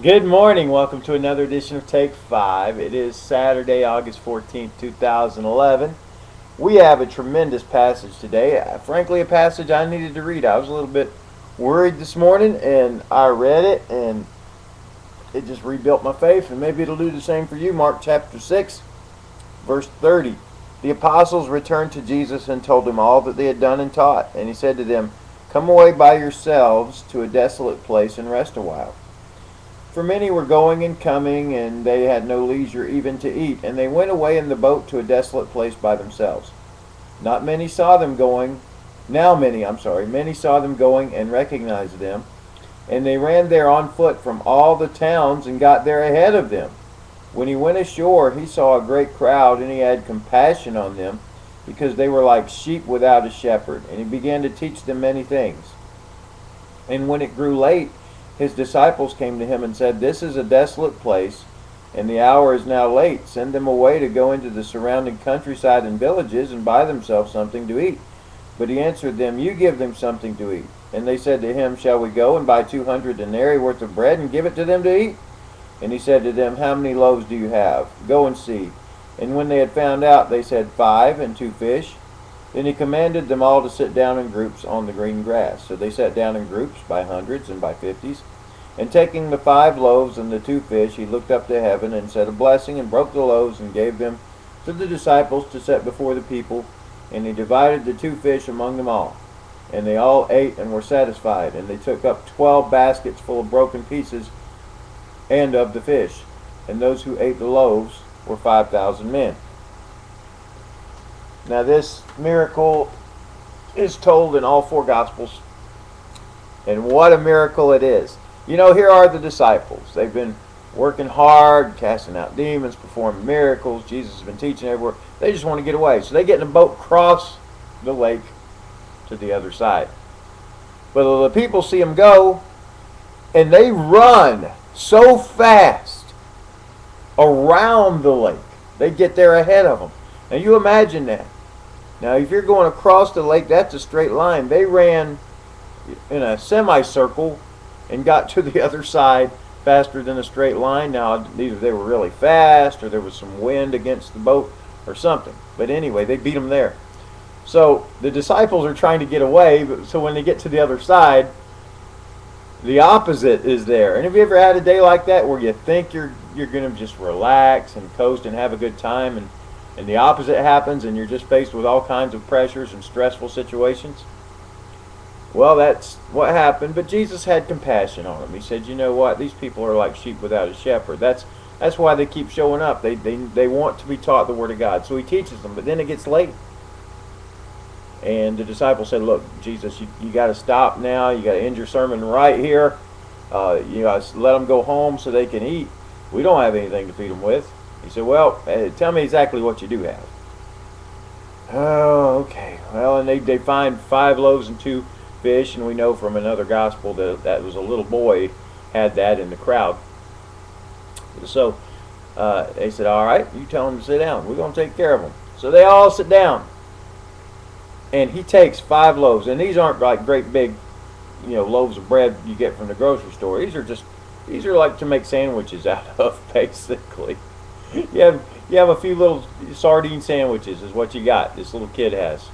Good morning. Welcome to another edition of Take 5. It is Saturday, August 14th, 2011. We have a tremendous passage today. Frankly, a passage I needed to read. I was a little bit worried this morning, and I read it, and it just rebuilt my faith, and maybe it'll do the same for you. Mark chapter 6, verse 30. The apostles returned to Jesus and told him all that they had done and taught. And he said to them, "Come away by yourselves to a desolate place and rest a while." For many were going and coming, and they had no leisure even to eat. And they went away in the boat to a desolate place by themselves. Not many saw them going. Many saw them going and recognized them. And they ran there on foot from all the towns and got there ahead of them. When he went ashore, he saw a great crowd, and he had compassion on them, because they were like sheep without a shepherd. And he began to teach them many things. And when it grew late, his disciples came to him and said, "This is a desolate place, and the hour is now late. Send them away to go into the surrounding countryside and villages and buy themselves something to eat." But he answered them, "You give them something to eat." And they said to him, "Shall we go and buy 200 denarii worth of bread and give it to them to eat?" And he said to them, "How many loaves do you have? Go and see." And when they had found out, they said, "5 and 2 fish." Then he commanded them all to sit down in groups on the green grass. So they sat down in groups by hundreds and by fifties. And taking the 5 loaves and the 2 fish, he looked up to heaven and said a blessing, and broke the loaves and gave them to the disciples to set before the people. And he divided the 2 fish among them all. And they all ate and were satisfied. And they took up 12 baskets full of broken pieces and of the fish. And those who ate the loaves were 5,000 men. Now this miracle is told in all 4 Gospels. And what a miracle it is. You know, here are the disciples. They've been working hard, casting out demons, performing miracles. Jesus has been teaching everywhere. They just want to get away. So they get in a boat, cross the lake to the other side. But the people see them go, and they run so fast around the lake. They get there ahead of them. Now you imagine that. Now if you're going across the lake, that's a straight line. They ran in a semicircle and got to the other side faster than a straight line. Now either they were really fast or there was some wind against the boat or something. But anyway, they beat them there. So the disciples are trying to get away, so when they get to the other side, the opposite is there. And have you ever had a day like that where you think you're going to just relax and coast and have a good time, and the opposite happens, and you're just faced with all kinds of pressures and stressful situations? Well, that's what happened, but Jesus had compassion on them. He said, "You know what? These people are like sheep without a shepherd." That's why they keep showing up. They want to be taught the Word of God. So he teaches them, but then it gets late. And the disciples said, "Look, Jesus, you got to stop now. You got to end your sermon right here. You got to let them go home so they can eat. We don't have anything to feed them with." He said, "Well, tell me exactly what you do have." "Oh, okay. Well," and they find 5 loaves and 2 fish, and we know from another gospel that was a little boy had that in the crowd. So they said, "All right, you tell them to sit down. We're going to take care of them." So they all sit down. And he takes 5 loaves, and these aren't like great big, loaves of bread you get from the grocery store. These are like to make sandwiches out of, basically. You have a few little sardine sandwiches is what you got. This little kid has,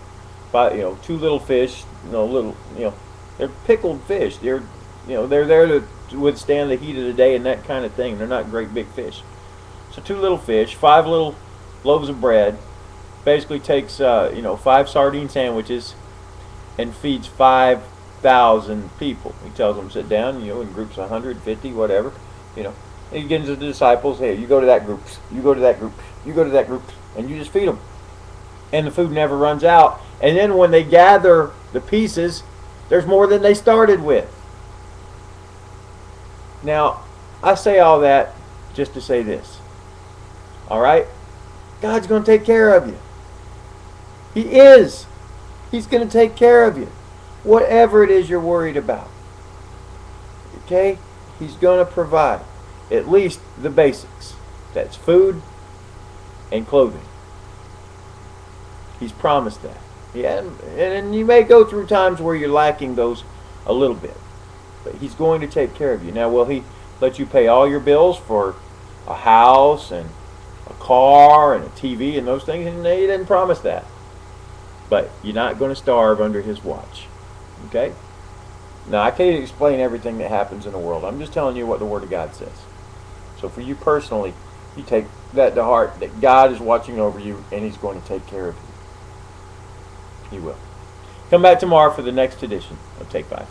2 little fish, they're pickled fish. They're there to withstand the heat of the day and that kind of thing. They're not great big fish. So 2 little fish, 5 little loaves of bread. Basically takes 5 sardine sandwiches and feeds 5,000 people. He tells them to sit down, in groups of 150, whatever, And he gets to the disciples, "Hey, you go to that group, you go to that group, you go to that group," and you just feed them. And the food never runs out. And then when they gather the pieces, there's more than they started with. Now, I say all that just to say this. All right? God's going to take care of you. He is. He's going to take care of you. Whatever it is you're worried about. Okay? He's going to provide at least the basics. That's food and clothing. He's promised that. Yeah, and you may go through times where you're lacking those a little bit. But he's going to take care of you. Now, will he let you pay all your bills for a house and a car and a TV and those things, and he didn't promise that. But you're not going to starve under his watch. Okay? Now, I can't explain everything that happens in the world. I'm just telling you what the Word of God says. So for you personally, you take that to heart, that God is watching over you and He's going to take care of you. He will. Come back tomorrow for the next edition of Take 5.